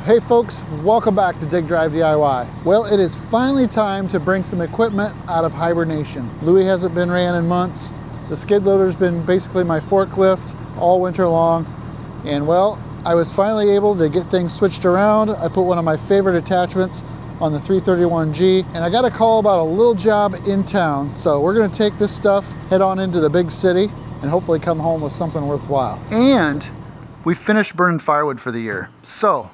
Hey folks, welcome back to Dig Drive DIY. Well, it is finally time to bring some equipment out of hibernation. Louie hasn't been ran in months. The skid loader's been basically my forklift all winter long. And well, I was finally able to get things switched around. I put one of my favorite attachments on the 331G, and I got a call about a little job in town. So we're gonna take this stuff, head on into the big city, and hopefully come home with something worthwhile. And we finished burning firewood for the year. So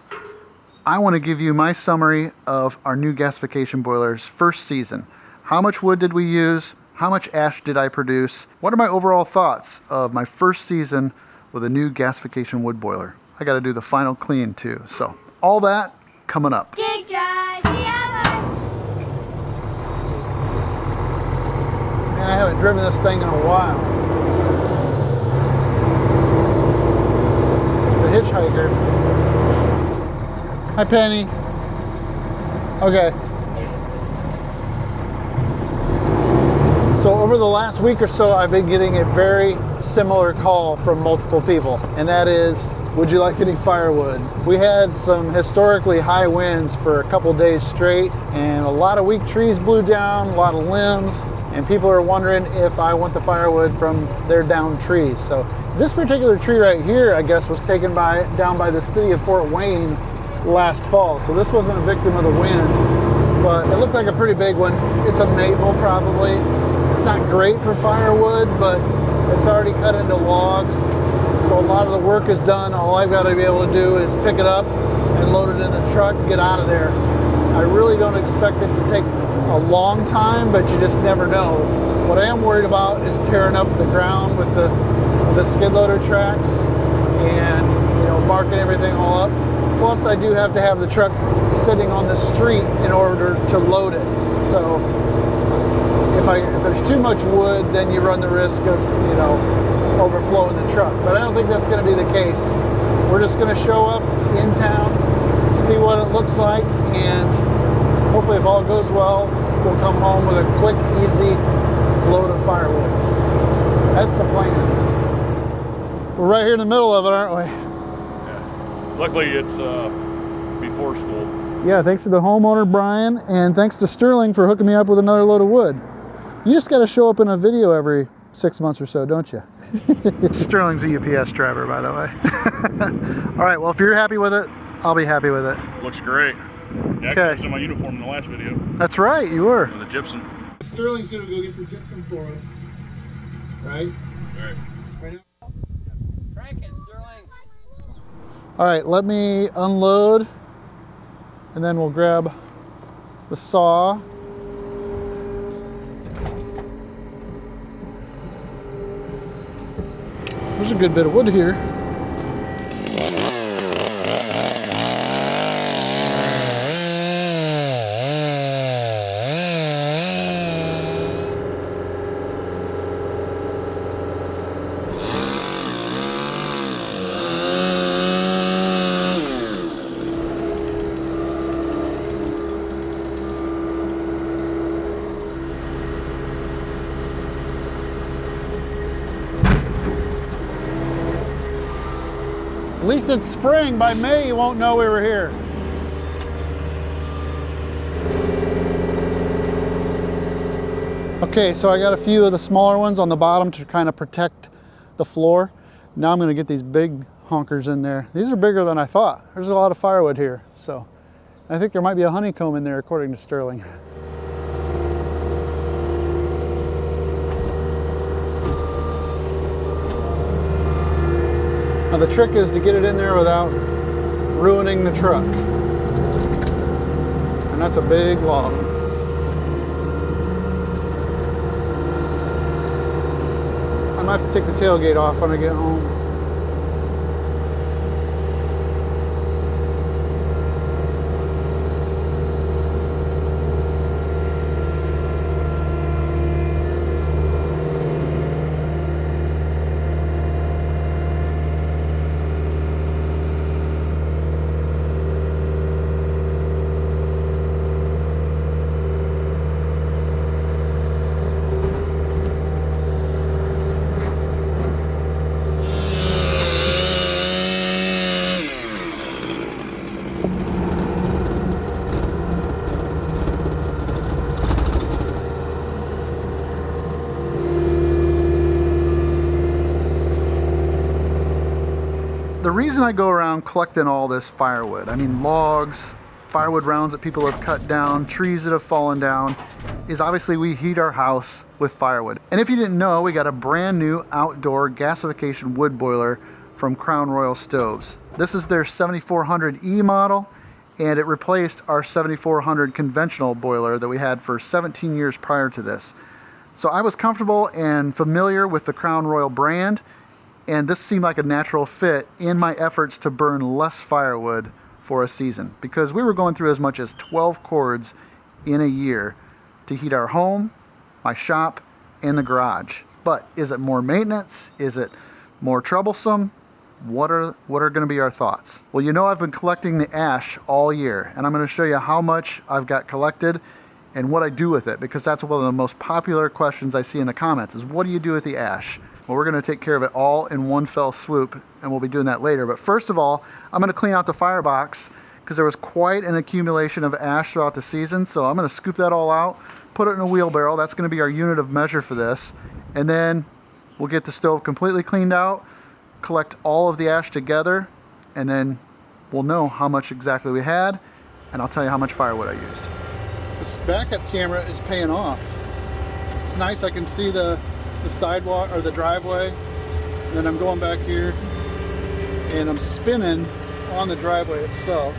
I want to give you my summary of our new gasification boiler's first season. How much wood did we use? How much ash did I produce? What are my overall thoughts of my first season with a new gasification wood boiler? I got to do the final clean too. So all that coming up. Dig Drive DIY. Man, I haven't driven this thing in a while. It's a hitchhiker. Hi, Penny. Okay. So over the last week or so, I've been getting a very similar call from multiple people, and that is, would you like any firewood? We had some historically high winds for a couple days straight, and a lot of weak trees blew down, a lot of limbs, and people are wondering if I want the firewood from their downed trees. So this particular tree right here, I guess, was taken down by the city of Fort Wayne last fall. So this wasn't a victim of the wind, but it looked like a pretty big one. It's a maple probably. It's not great for firewood, but it's already cut into logs. So a lot of the work is done. All I've got to be able to do is pick it up and load it in the truck and get out of there. I really don't expect it to take a long time, but you just never know. What I am worried about is tearing up the ground with the skid loader tracks and, you know, marking everything all up. Plus, I do have to have the truck sitting on the street in order to load it. So if there's too much wood, then you run the risk of, you know, overflowing the truck. But I don't think that's going to be the case. We're just going to show up in town, see what it looks like, and hopefully if all goes well, we'll come home with a quick, easy load of firewood. That's the plan. We're right here in the middle of it, aren't we? Luckily, it's before school. Yeah, thanks to the homeowner, Brian, and thanks to Sterling for hooking me up with another load of wood. You just got to show up in a video every 6 months or so, don't you? Sterling's a UPS driver, by the way. All right, well, if you're happy with it, I'll be happy with it. Looks great. Actually, I was in my uniform in the last video. That's right, you were. With the gypsum. Sterling's going to go get the gypsum for us, right? All right. Right now? Crank it, Sterling. All right, let me unload, and then we'll grab the saw. There's a good bit of wood here. At least it's spring. By May, you won't know we were here. Okay, so I got a few of the smaller ones on the bottom to kind of protect the floor. Now I'm going to get these big honkers in there. These are bigger than I thought. There's a lot of firewood here. So I think there might be a honeycomb in there, according to Sterling. Now the trick is to get it in there without ruining the truck. And that's a big log. I might have to take the tailgate off when I get home. reason I go around collecting all this firewood, I mean logs, firewood rounds that people have cut down, trees that have fallen down, is obviously we heat our house with firewood. And if you didn't know, we got a brand new outdoor gasification wood boiler from Crown Royal Stoves. This is their 7400E model, and it replaced our 7400 conventional boiler that we had for 17 years prior to this. So I was comfortable and familiar with the Crown Royal brand, and this seemed like a natural fit in my efforts to burn less firewood for a season, because we were going through as much as 12 cords in a year to heat our home, my shop, and the garage. But is it more maintenance? Is it more troublesome? What are going to be our thoughts? Well, you know, I've been collecting the ash all year, and I'm going to show you how much I've got collected and what I do with it, because that's one of the most popular questions I see in the comments is, what do you do with the ash? Well, we're going to take care of it all in one fell swoop, and we'll be doing that later. But first of all, I'm going to clean out the firebox because there was quite an accumulation of ash throughout the season. So I'm going to scoop that all out, put it in a wheelbarrow. That's going to be our unit of measure for this. And then we'll get the stove completely cleaned out, collect all of the ash together, and then we'll know how much exactly we had, and I'll tell you how much firewood I used. This backup camera is paying off. It's nice, I can see the sidewalk or the driveway, and then I'm going back here and I'm spinning on the driveway itself.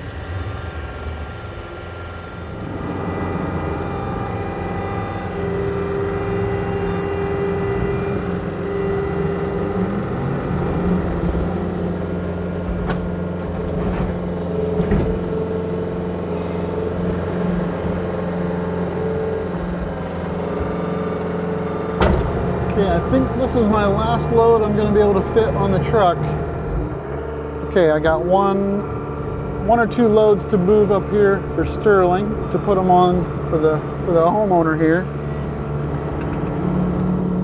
Okay, I think this is my last load I'm going to be able to fit on the truck. Okay, I got one or two loads to move up here for Sterling to put them on for the homeowner here.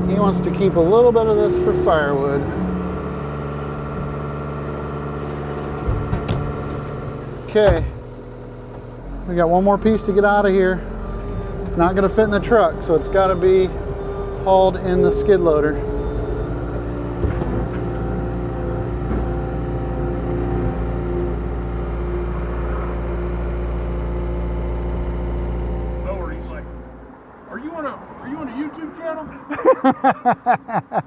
He wants to keep a little bit of this for firewood. Okay, we got one more piece to get out of here. It's not going to fit in the truck, so it's got to be hauled in the skid loader. Nowhere, he's like, are you on a YouTube channel?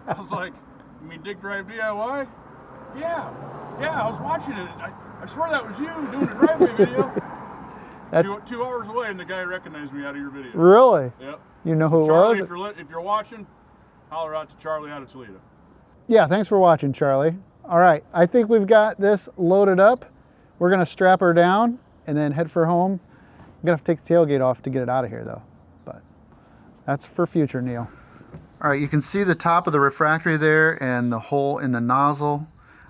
I was like, you mean Dick Drive DIY? Yeah, I was watching it. I swear that was you doing a driveway video. That's 2 hours away, and the guy recognized me out of your video. Really? Yep. You know who Charlie, it was? if you're watching, holler out to Charlie out of Toledo. Yeah, thanks for watching, Charlie. All right, I think we've got this loaded up. We're gonna strap her down and then head for home. I'm gonna have to take the tailgate off to get it out of here though, but that's for future, Neil. All right, you can see the top of the refractory there and the hole in the nozzle.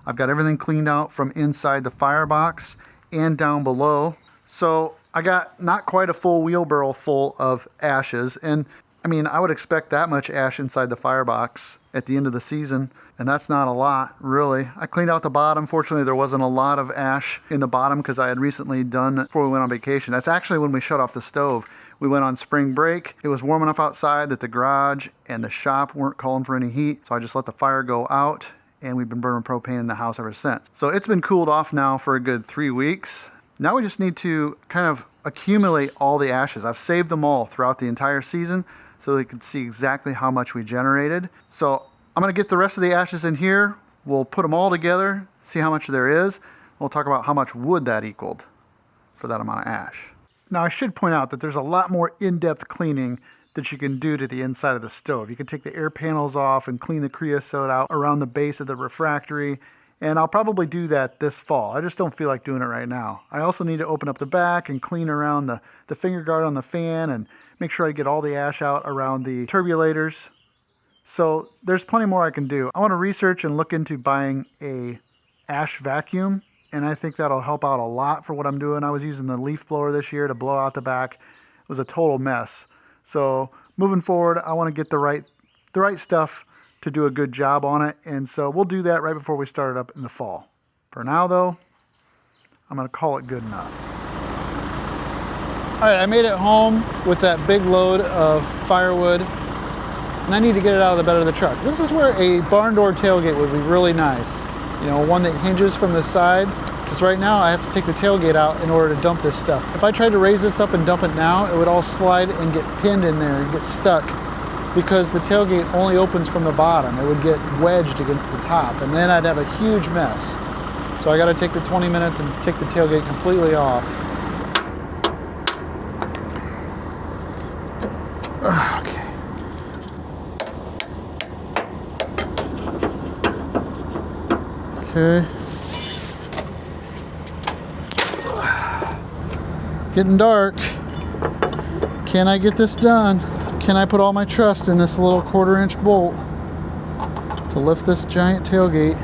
I've got everything cleaned out from inside the firebox and down below. So I got not quite a full wheelbarrow full of ashes, and I mean, I would expect that much ash inside the firebox at the end of the season, and that's not a lot, really. I cleaned out the bottom. Fortunately, there wasn't a lot of ash in the bottom because I had recently done it before we went on vacation. That's actually when we shut off the stove. We went on spring break. It was warm enough outside that the garage and the shop weren't calling for any heat, so I just let the fire go out, and we've been burning propane in the house ever since. So it's been cooled off now for a good 3 weeks. Now we just need to kind of accumulate all the ashes. I've saved them all throughout the entire season so we can see exactly how much we generated. So I'm gonna get the rest of the ashes in here. We'll put them all together, see how much there is. We'll talk about how much wood that equaled for that amount of ash. Now I should point out that there's a lot more in-depth cleaning that you can do to the inside of the stove. You can take the air panels off and clean the creosote out around the base of the refractory. And I'll probably do that this fall. I just don't feel like doing it right now. I also need to open up the back and clean around the finger guard on the fan and make sure I get all the ash out around the turbulators. So there's plenty more I can do. I want to research and look into buying a ash vacuum, and I think that'll help out a lot for what I'm doing. I was using the leaf blower this year to blow out the back. It was a total mess. So moving forward, I want to get the right stuff to do a good job on it, and so we'll do that right before we start it up in the fall. For now though, I'm gonna call it good enough. All right, I made it home with that big load of firewood, and I need to get it out of the bed of the truck. This is where a barn door tailgate would be really nice. you know, one that hinges from the side. Because right now I have to take the tailgate out in order to dump this stuff. If I tried to raise this up and dump it now, it would all slide and get pinned in there and get stuck, because the tailgate only opens from the bottom. It would get wedged against the top, and then I'd have a huge mess. So I got to take the 20 minutes and take the tailgate completely off. Okay. Okay. Getting dark. Can I get this done? Can I put all my trust in this little 1/4-inch bolt to lift this giant tailgate?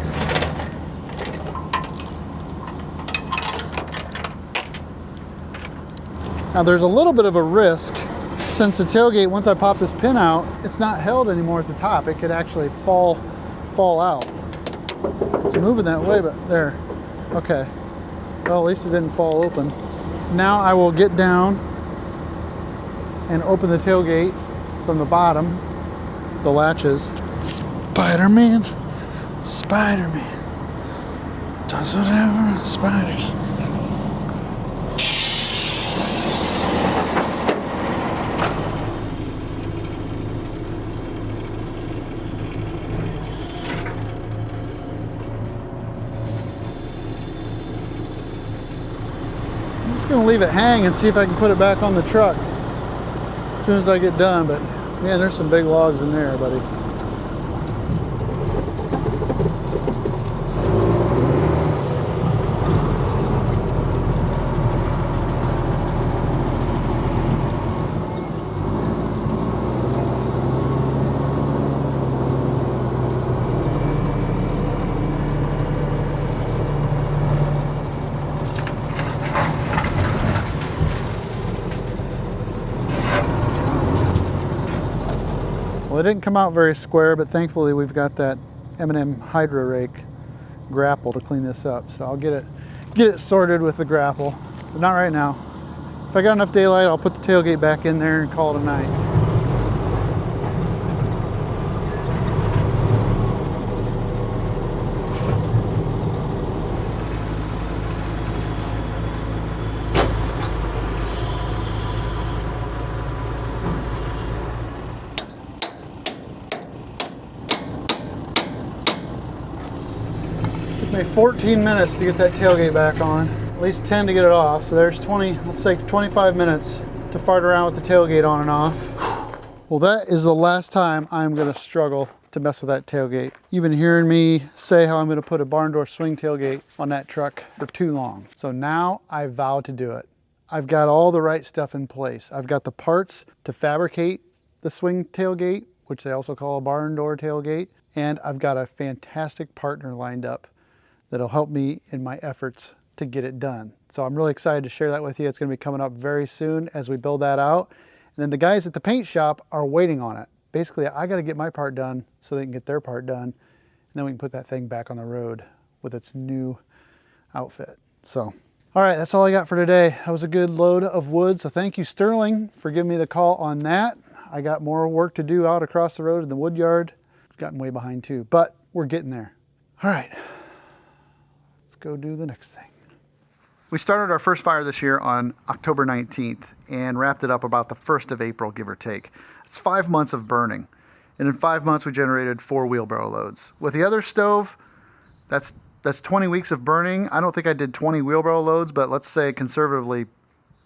Now there's a little bit of a risk, since the tailgate, once I pop this pin out, it's not held anymore at the top. It could actually fall out. It's moving that way, but there. Okay. Well, at least it didn't fall open. Now I will get down and open the tailgate from the bottom, the latches. Spider-Man does whatever a spider can. I'm just gonna leave it hang and see if I can put it back on the truck as soon as I get done, but man, there's some big logs in there, buddy. Well, it didn't come out very square, but thankfully we've got that M&M Hydra Rake Grapple to clean this up. So I'll get it sorted with the Grapple, but not right now. If I got enough daylight, I'll put the tailgate back in there and call it a night. Took me 14 minutes to get that tailgate back on, at least 10 to get it off. So there's 20, let's say 25 minutes to fart around with the tailgate on and off. Well, that is the last time I'm gonna struggle to mess with that tailgate. You've been hearing me say how I'm gonna put a barn door swing tailgate on that truck for too long. So now I vow to do it. I've got all the right stuff in place. I've got the parts to fabricate the swing tailgate, which they also call a barn door tailgate. And I've got a fantastic partner lined up that'll help me in my efforts to get it done. So I'm really excited to share that with you. It's gonna be coming up very soon as we build that out. And then the guys at the paint shop are waiting on it. Basically, I gotta get my part done so they can get their part done. And then we can put that thing back on the road with its new outfit. So, all right, that's all I got for today. That was a good load of wood. So thank you, Sterling, for giving me the call on that. I got more work to do out across the road in the wood yard. Gotten way behind too, but we're getting there. All right, let's go do the next thing. We started our first fire this year on October 19th and wrapped it up about the 1st of April, give or take. It's 5 months of burning. And in 5 months, we generated 4 wheelbarrow loads. With the other stove, that's 20 weeks of burning. I don't think I did 20 wheelbarrow loads, but let's say conservatively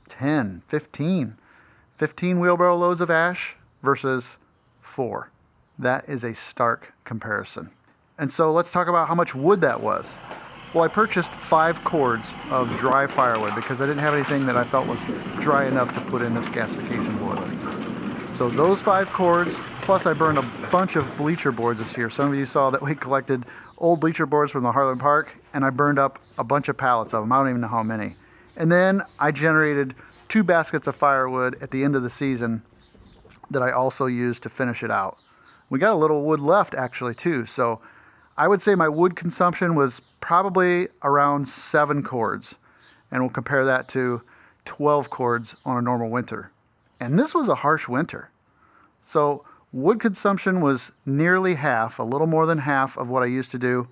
10, 15 wheelbarrow loads of ash versus 4. That is a stark comparison. And so let's talk about how much wood that was. Well, I purchased 5 cords of dry firewood because I didn't have anything that I felt was dry enough to put in this gasification boiler. So those 5 cords, plus I burned a bunch of bleacher boards this year. Some of you saw that we collected old bleacher boards from the Harlan Park, and I burned up a bunch of pallets of them. I don't even know how many. And then I generated 2 baskets of firewood at the end of the season that I also used to finish it out. We got a little wood left actually too. So I would say my wood consumption was probably around 7 cords. And we'll compare that to 12 cords on a normal winter. And this was a harsh winter. So wood consumption was nearly half, a little more than half of what I used to do.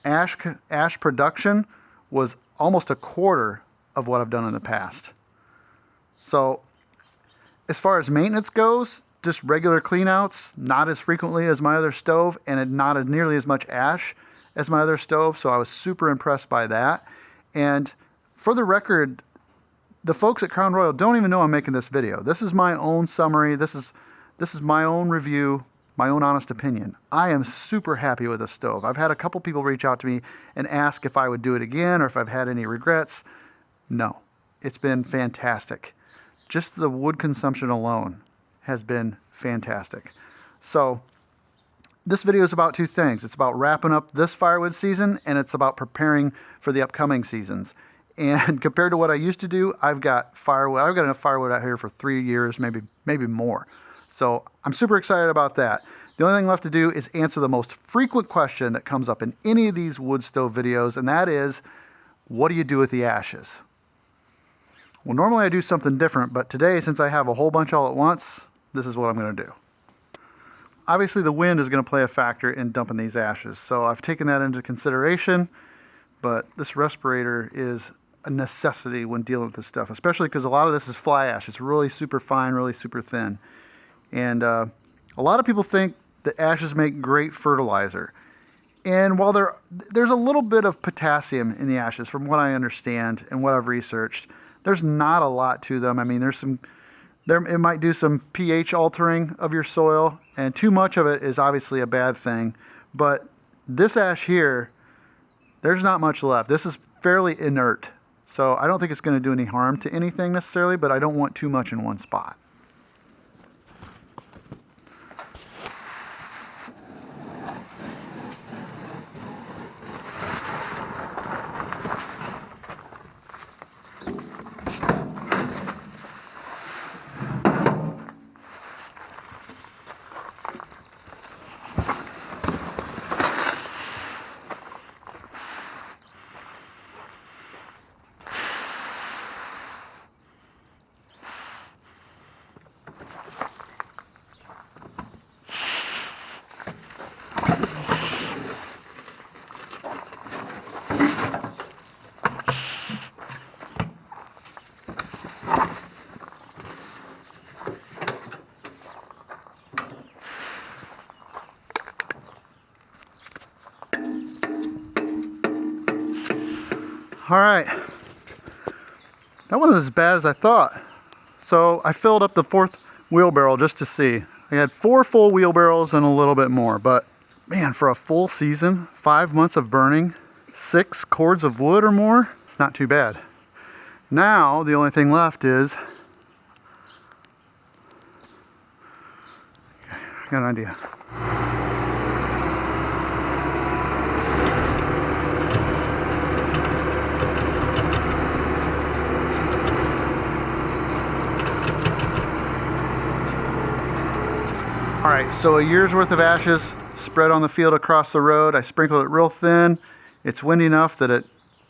ash production was almost a quarter of what I've done in the past. So as far as maintenance goes, just regular cleanouts, not as frequently as my other stove, and not as nearly as much ash as my other stove. So I was super impressed by that. And for the record, the folks at Crown Royal don't even know I'm making this video. This is my own summary. This is my own review, my own honest opinion. I am super happy with this stove. I've had a couple people reach out to me and ask if I would do it again or if I've had any regrets. No, it's been fantastic. Just the wood consumption alone has been fantastic. So this video is about two things. It's about wrapping up this firewood season, and it's about preparing for the upcoming seasons. And compared to what I used to do, I've got firewood. I've got enough firewood out here for 3 years, maybe more. So I'm super excited about that. The only thing left to do is answer the most frequent question that comes up in any of these wood stove videos, and that is, what do you do with the ashes? Well, normally I do something different, but today, since I have a whole bunch all at once, this is what I'm going to do. Obviously, the wind is going to play a factor in dumping these ashes, so I've taken that into consideration, but this respirator is a necessity when dealing with this stuff, especially because a lot of this is fly ash. It's really super fine, really super thin. And a lot of people think that ashes make great fertilizer. And while there's a little bit of potassium in the ashes, from what I understand and what I've researched, there's not a lot to them. I mean, it might do some pH altering of your soil, and too much of it is obviously a bad thing. But this ash here, there's not much left. This is fairly inert. So I don't think it's going to do any harm to anything necessarily, but I don't want too much in one spot. All right, that wasn't as bad as I thought. So I filled up the 4th wheelbarrow just to see. I had 4 full wheelbarrows and a little bit more, but man, for a full season, 5 months of burning, 6 cords of wood or more, it's not too bad. Now, the only thing left is, I got an idea. All right, so a year's worth of ashes spread on the field across the road. I sprinkled it real thin. It's windy enough that it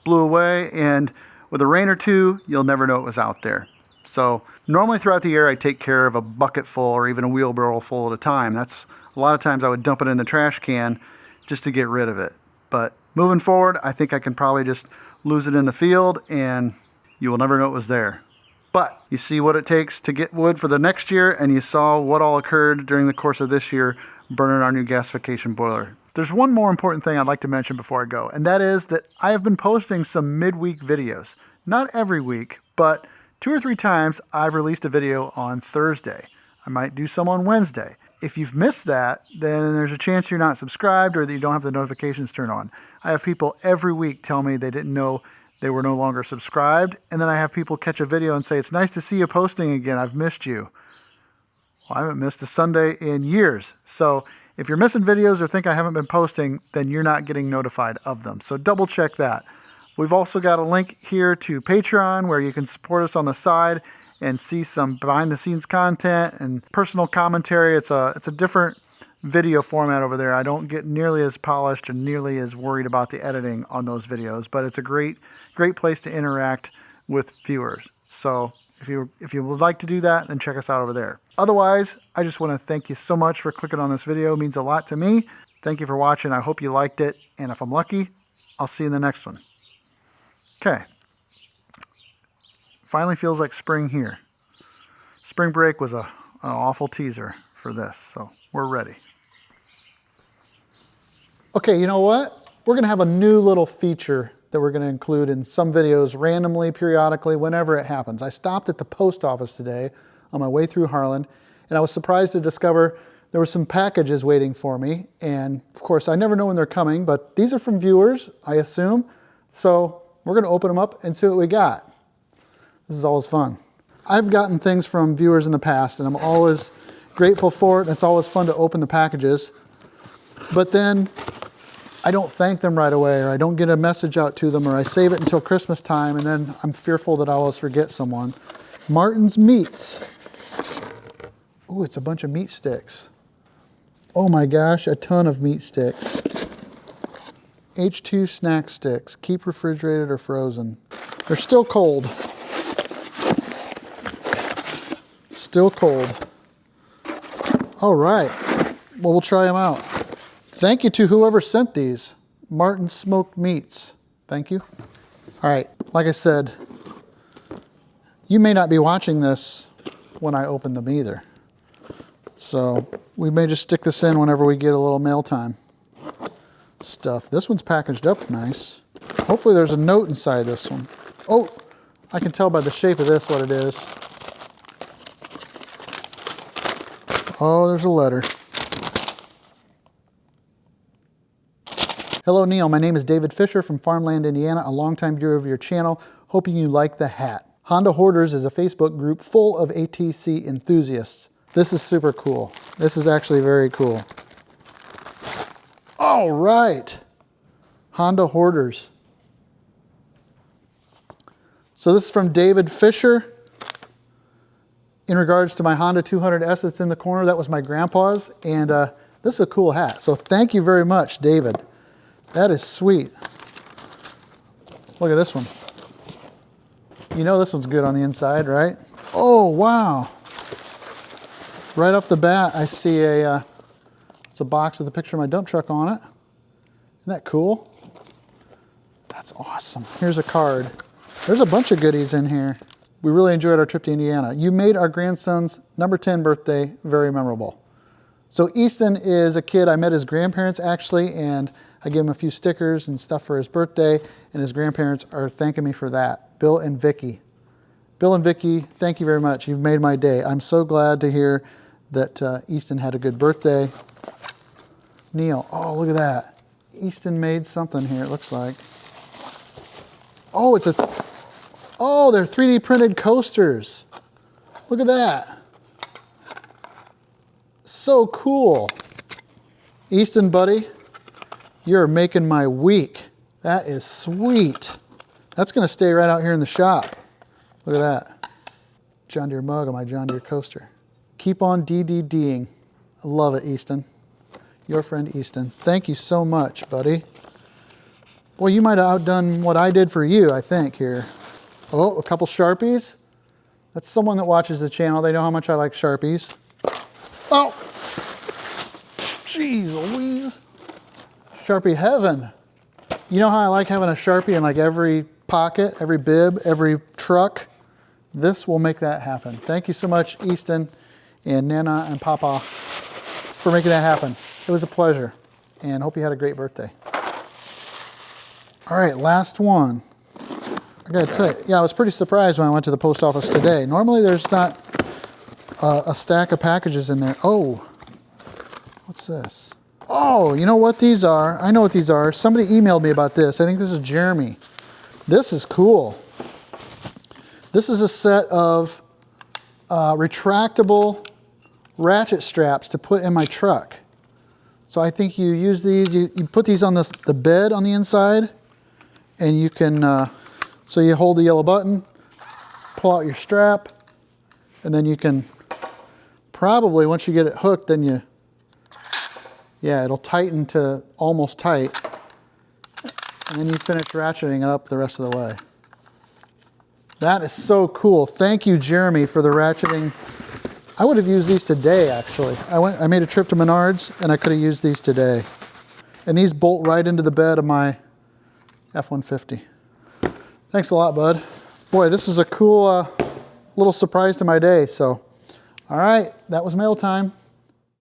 blew away, and with a rain or two, you'll never know it was out there. So normally throughout the year, I take care of a bucket full or even a wheelbarrow full at a time. That's a lot of times I would dump it in the trash can just to get rid of it. But moving forward, I think I can probably just lose it in the field and you will never know it was there. But you see what it takes to get wood for the next year, and you saw what all occurred during the course of this year burning our new gasification boiler. There's one more important thing I'd like to mention before I go, and that is that I have been posting some midweek videos. Not every week, but 2 or 3 times I've released a video on Thursday. I might do some on Wednesday. If you've missed that, then there's a chance you're not subscribed or that you don't have the notifications turned on. I have people every week tell me they didn't know they were no longer subscribed, and then I have people catch a video and say, "It's nice to see you posting again. I've missed you." Well, I haven't missed a Sunday in years. So if you're missing videos or think I haven't been posting, then you're not getting notified of them. So double check that. We've also got a link here to Patreon where you can support us on the side and see some behind the scenes content and personal commentary. It's a different video format over there. I don't get nearly as polished and nearly as worried about the editing on those videos, but it's a great place to interact with viewers. So if you would like to do that, then check us out over there. Otherwise, I just want to thank you so much for clicking on this video. It means a lot to me. Thank you for watching. I hope you liked it. And if I'm lucky, I'll see you in the next one. Okay. Finally feels like spring here. Spring break was an awful teaser for this, so we're ready. Okay, you know what? We're going to have a new little feature that we're going to include in some videos randomly, periodically, whenever it happens. I stopped at the post office today on my way through Harlan, and I was surprised to discover there were some packages waiting for me. And of course, I never know when they're coming, but these are from viewers, I assume. So we're going to open them up and see what we got. This is always fun. I've gotten things from viewers in the past, and I'm always grateful for it. It's always fun to open the packages. But then I don't thank them right away, or I don't get a message out to them, or I save it until Christmas time, and then I'm fearful that I always forget someone. Martin's Meats. Ooh, it's a bunch of meat sticks. Oh my gosh, a ton of meat sticks. H2 snack sticks. Keep refrigerated or frozen. They're still cold. Still cold. All right. Well, we'll try them out. Thank you to whoever sent these. Martin's Smoked Meats. Thank you. All right. Like I said, you may not be watching this when I open them either. So we may just stick this in whenever we get a little mail time stuff. This one's packaged up nice. Hopefully there's a note inside this one. Oh, I can tell by the shape of this what it is. Oh, there's a letter. Hello, Neil. My name is David Fisher from Farmland, Indiana, a longtime viewer of your channel. Hoping you like the hat. Honda Hoarders is a Facebook group full of ATC enthusiasts. This is super cool. This is actually very cool. All right. Honda Hoarders. So this is from David Fisher. In regards to my Honda 200S that's in the corner, that was my grandpa's, and this is a cool hat. So thank you very much, David. That is sweet. Look at this one. You know this one's good on the inside, right? Oh, wow. Right off the bat, I see it's a box with a picture of my dump truck on it. Isn't that cool? That's awesome. Here's a card. There's a bunch of goodies in here. We really enjoyed our trip to Indiana. You made our grandson's number 10 birthday very memorable. So Easton is a kid, I met his grandparents actually, and I gave him a few stickers and stuff for his birthday, and his grandparents are thanking me for that. Bill and Vicky. Bill and Vicky, thank you very much. You've made my day. I'm so glad to hear that Easton had a good birthday. Neil, oh, look at that. Easton made something here, it looks like. Oh, they're 3D printed coasters. Look at that. So cool. Easton, buddy, you're making my week. That is sweet. That's gonna stay right out here in the shop. Look at that. John Deere mug on my John Deere coaster. Keep on DDDing. I love it, Easton. Your friend Easton. Thank you so much, buddy. Well, you might have outdone what I did for you, I think, here. Oh, a couple Sharpies. That's someone that watches the channel. They know how much I like Sharpies. Oh! Jeez Louise. Sharpie heaven. You know how I like having a Sharpie in like every pocket, every bib, every truck? This will make that happen. Thank you so much, Easton and Nana and Papa, for making that happen. It was a pleasure, and hope you had a great birthday. All right, last one. I gotta tell you, yeah, I was pretty surprised when I went to the post office today. Normally there's not a stack of packages in there. Oh, what's this? Oh, you know what these are? I know what these are. Somebody emailed me about this. I think this is Jeremy. This is cool. This is a set of retractable ratchet straps to put in my truck. So I think you use these, you put these on the bed on the inside, and you can, so you hold the yellow button, pull out your strap, and then you can probably, once you get it hooked, then yeah, it'll tighten to almost tight, and then you finish ratcheting it up the rest of the way. That is so cool. Thank you, Jeremy, for the ratcheting. I would have used these today, actually. I made a trip to Menards, and I could have used these today. And these bolt right into the bed of my F-150. Thanks a lot, bud. Boy, this is a cool little surprise to my day. So, all right, that was mail time.